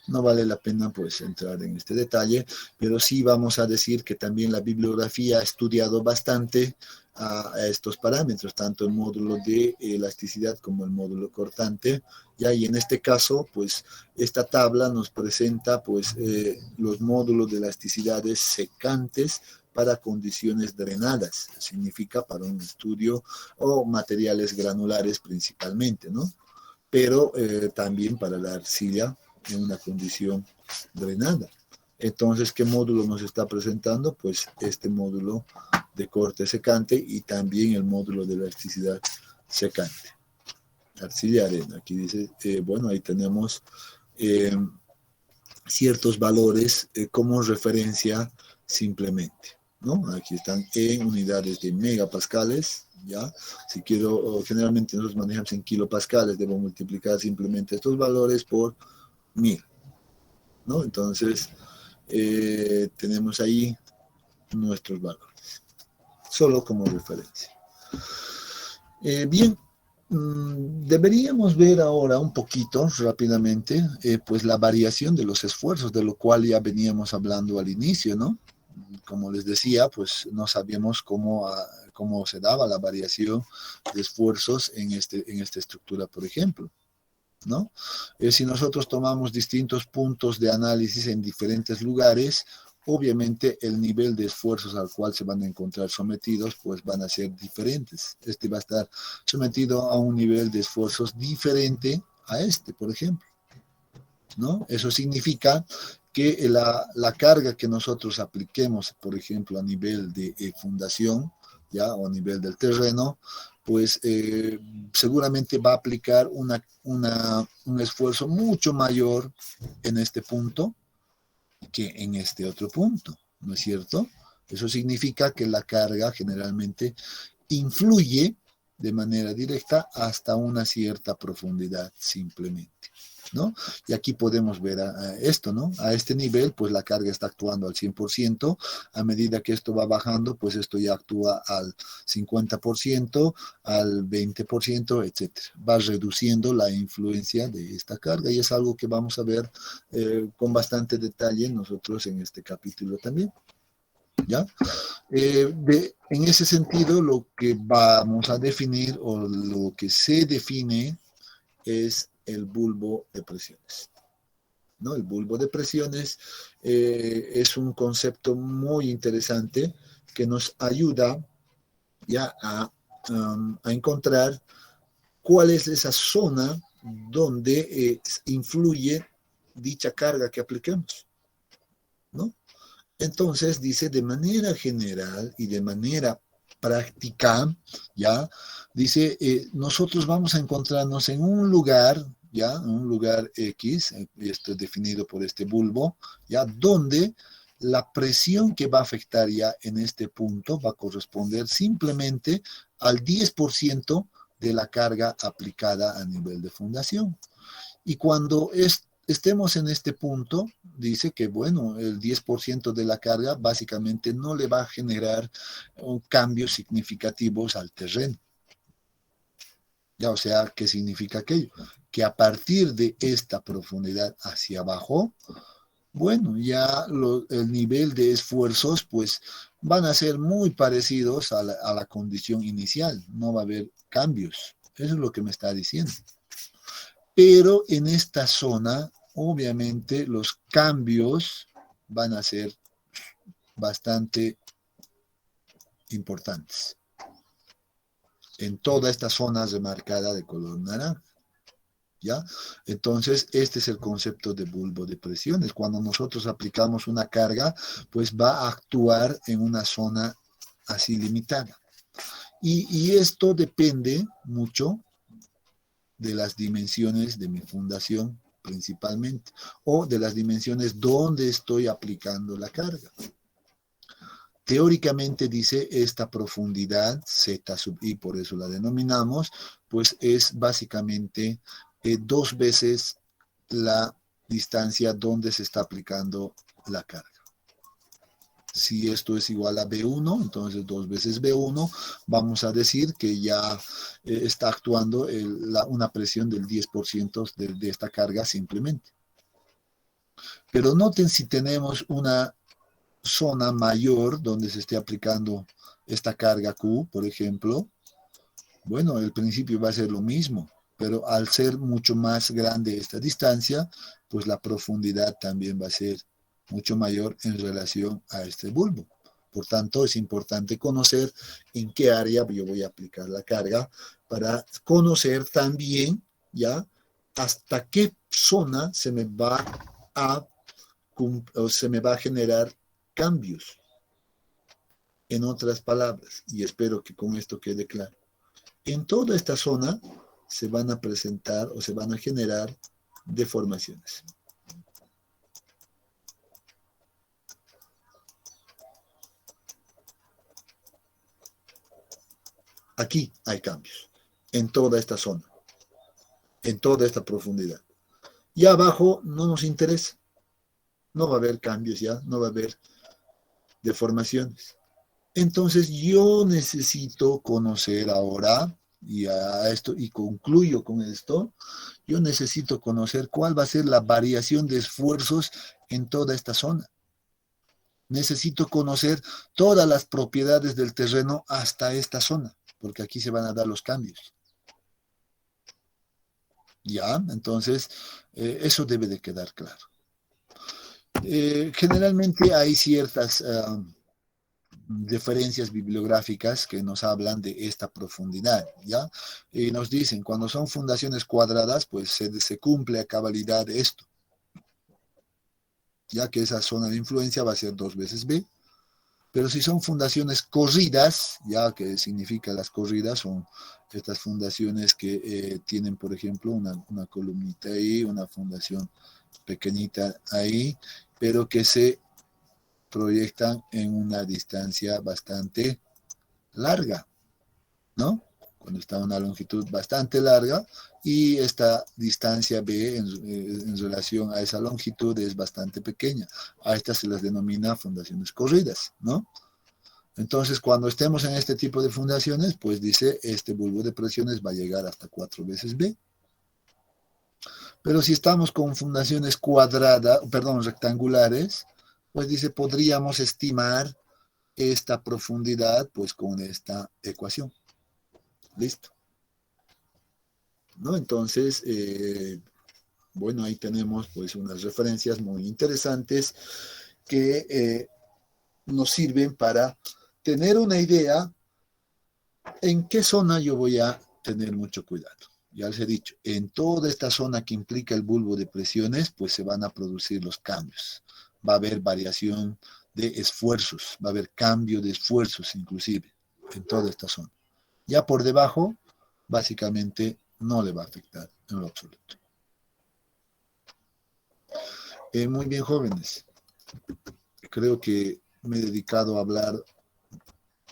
no vale la pena pues entrar en este detalle, pero sí vamos a decir que también la bibliografía ha estudiado bastante a estos parámetros, tanto el módulo de elasticidad como el módulo cortante, y en este caso pues esta tabla nos presenta pues los módulos de elasticidades secantes para condiciones drenadas, significa para un estudio o materiales granulares principalmente, ¿no? Pero también para la arcilla en una condición drenada. Entonces, ¿qué módulo nos está presentando? Pues este módulo de corte secante y también el módulo de elasticidad secante. Arcilla arena. Aquí dice, bueno, ahí tenemos ciertos valores como referencia simplemente, ¿no? Aquí están en unidades de megapascales, ¿ya? Si quiero, generalmente nosotros manejamos en kilopascales, debo multiplicar simplemente estos valores por 1000, ¿no? Entonces, tenemos ahí nuestros valores, solo como referencia. Bien, deberíamos ver ahora un poquito rápidamente pues la variación de los esfuerzos, de lo cual ya veníamos hablando al inicio, ¿no? Como les decía, pues no sabíamos cómo se daba la variación de esfuerzos en esta estructura, por ejemplo, ¿no? Si nosotros tomamos distintos puntos de análisis en diferentes lugares, obviamente el nivel de esfuerzos al cual se van a encontrar sometidos, pues van a ser diferentes. Este va a estar sometido a un nivel de esfuerzos diferente a este, por ejemplo, ¿no? Eso significa que la carga que nosotros apliquemos, por ejemplo, a nivel de fundación, ¿ya? O a nivel del terreno, pues seguramente va a aplicar un esfuerzo mucho mayor en este punto que en este otro punto, ¿no es cierto? Eso significa que la carga generalmente influye de manera directa hasta una cierta profundidad simplemente, ¿no? Y aquí podemos ver esto, ¿no? A este nivel, pues la carga está actuando al 100%, a medida que esto va bajando, pues esto ya actúa al 50%, al 20%, etcétera. Va reduciendo la influencia de esta carga y es algo que vamos a ver con bastante detalle nosotros en este capítulo también, ¿ya? En ese sentido, lo que vamos a definir o lo que se define es el bulbo de presiones, ¿no? El bulbo de presiones es un concepto muy interesante que nos ayuda ya a encontrar cuál es esa zona donde influye dicha carga que apliquemos, ¿no? Entonces dice de manera general y de manera práctica, ¿ya? Dice, nosotros vamos a encontrarnos en un lugar, ¿ya? Un lugar X, esto es definido por este bulbo, ¿ya? Donde la presión que va a afectar ya en este punto va a corresponder simplemente al 10% de la carga aplicada a nivel de fundación. Y cuando estemos en este punto, dice que, bueno, el 10% de la carga básicamente no le va a generar cambios significativos al terreno. Ya, o sea, ¿qué significa aquello? Que a partir de esta profundidad hacia abajo, bueno, ya el nivel de esfuerzos pues van a ser muy parecidos a la condición inicial, no va a haber cambios. Eso es lo que me está diciendo. Pero en esta zona, obviamente, los cambios van a ser bastante importantes. En toda esta zona remarcada de color naranja. ¿Ya? Entonces, este es el concepto de bulbo de presiones. Cuando nosotros aplicamos una carga, pues va a actuar en una zona así limitada. Y esto depende mucho de las dimensiones de mi fundación principalmente, o de las dimensiones donde estoy aplicando la carga. Teóricamente dice esta profundidad Z sub I, por eso la denominamos, pues es básicamente 2 veces la distancia donde se está aplicando la carga. Si esto es igual a B1, entonces 2 veces B1, vamos a decir que ya está actuando una presión del 10% de esta carga simplemente. Pero noten si tenemos una zona mayor donde se esté aplicando esta carga Q, por ejemplo, bueno, el principio va a ser lo mismo, pero al ser mucho más grande esta distancia, pues la profundidad también va a ser mucho mayor en relación a este bulbo. Por tanto, es importante conocer en qué área yo voy a aplicar la carga para conocer también ya hasta qué zona se me va a generar cambios. En otras palabras, y espero que con esto quede claro, en toda esta zona se van a presentar o se van a generar deformaciones. Aquí hay cambios, en toda esta zona, en toda esta profundidad. Y abajo no nos interesa, no va a haber cambios ya, no va a haber deformaciones. Entonces yo necesito conocer ahora, y a esto, y concluyo con esto, yo necesito conocer cuál va a ser la variación de esfuerzos en toda esta zona. Necesito conocer todas las propiedades del terreno hasta esta zona, porque aquí se van a dar los cambios. ¿Ya? Entonces, eso debe de quedar claro. Generalmente hay ciertas referencias bibliográficas que nos hablan de esta profundidad, ¿ya? Y nos dicen, cuando son fundaciones cuadradas, pues se cumple a cabalidad esto, ya que esa zona de influencia va a ser 2 veces B. Pero si son fundaciones corridas, ya que significa las corridas, son estas fundaciones que tienen, por ejemplo, una columnita ahí, una fundación pequeñita ahí, pero que se proyectan en una distancia bastante larga, ¿no? Cuando está a una longitud bastante larga y esta distancia B en relación a esa longitud es bastante pequeña. A estas se las denomina fundaciones corridas, ¿no? Entonces, cuando estemos en este tipo de fundaciones, pues dice, este bulbo de presiones va a llegar hasta 4 veces B. Pero si estamos con fundaciones rectangulares, pues dice, podríamos estimar esta profundidad, pues con esta ecuación. Listo. ¿No? Entonces, bueno, ahí tenemos pues unas referencias muy interesantes que nos sirven para tener una idea en qué zona yo voy a tener mucho cuidado. Ya les he dicho, en toda esta zona que implica el bulbo de presiones, pues se van a producir los cambios. Va a haber variación de esfuerzos, va a haber cambio de esfuerzos inclusive en toda esta zona. Ya por debajo, básicamente no le va a afectar en lo absoluto. Muy bien, jóvenes. Creo que me he dedicado a hablar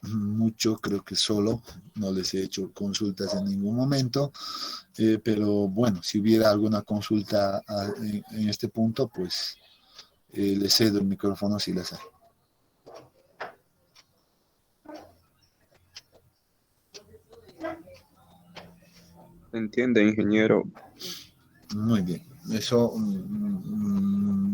mucho, creo que solo, no les he hecho consultas en ningún momento, pero bueno, si hubiera alguna consulta en este punto, pues les cedo el micrófono si las hay. Entiende, ingeniero. Muy bien, eso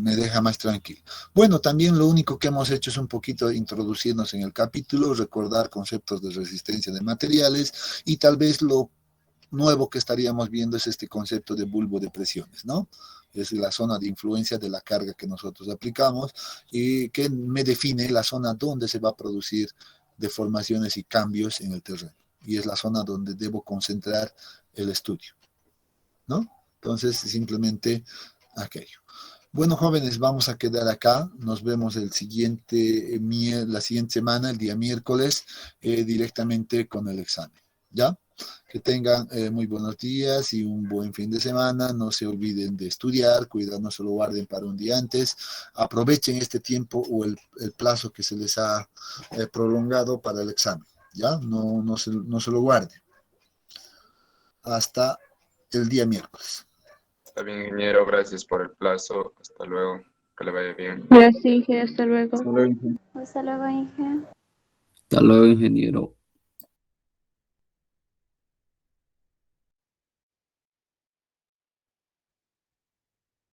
me deja más tranquilo. Bueno, también lo único que hemos hecho es un poquito introducirnos en el capítulo, recordar conceptos de resistencia de materiales y tal vez lo nuevo que estaríamos viendo es este concepto de bulbo de presiones, ¿no? Es la zona de influencia de la carga que nosotros aplicamos y que me define la zona donde se va a producir deformaciones y cambios en el terreno. Y es la zona donde debo concentrar el estudio, ¿no? Entonces, simplemente aquello. Bueno, jóvenes, vamos a quedar acá. Nos vemos la siguiente semana, el día miércoles, directamente con el examen. ¿Ya? Que tengan muy buenos días y un buen fin de semana. No se olviden de estudiar, cuidado, no se lo guarden para un día antes. Aprovechen este tiempo o el plazo que se les ha prolongado para el examen. ¿Ya? No se lo guarden. Hasta el día miércoles. Está bien, ingeniero, gracias por el plazo. Hasta luego, que le vaya bien. Gracias, Inge, hasta luego. Hasta luego, Inge. Hasta luego, Inge. Hasta luego, ingeniero.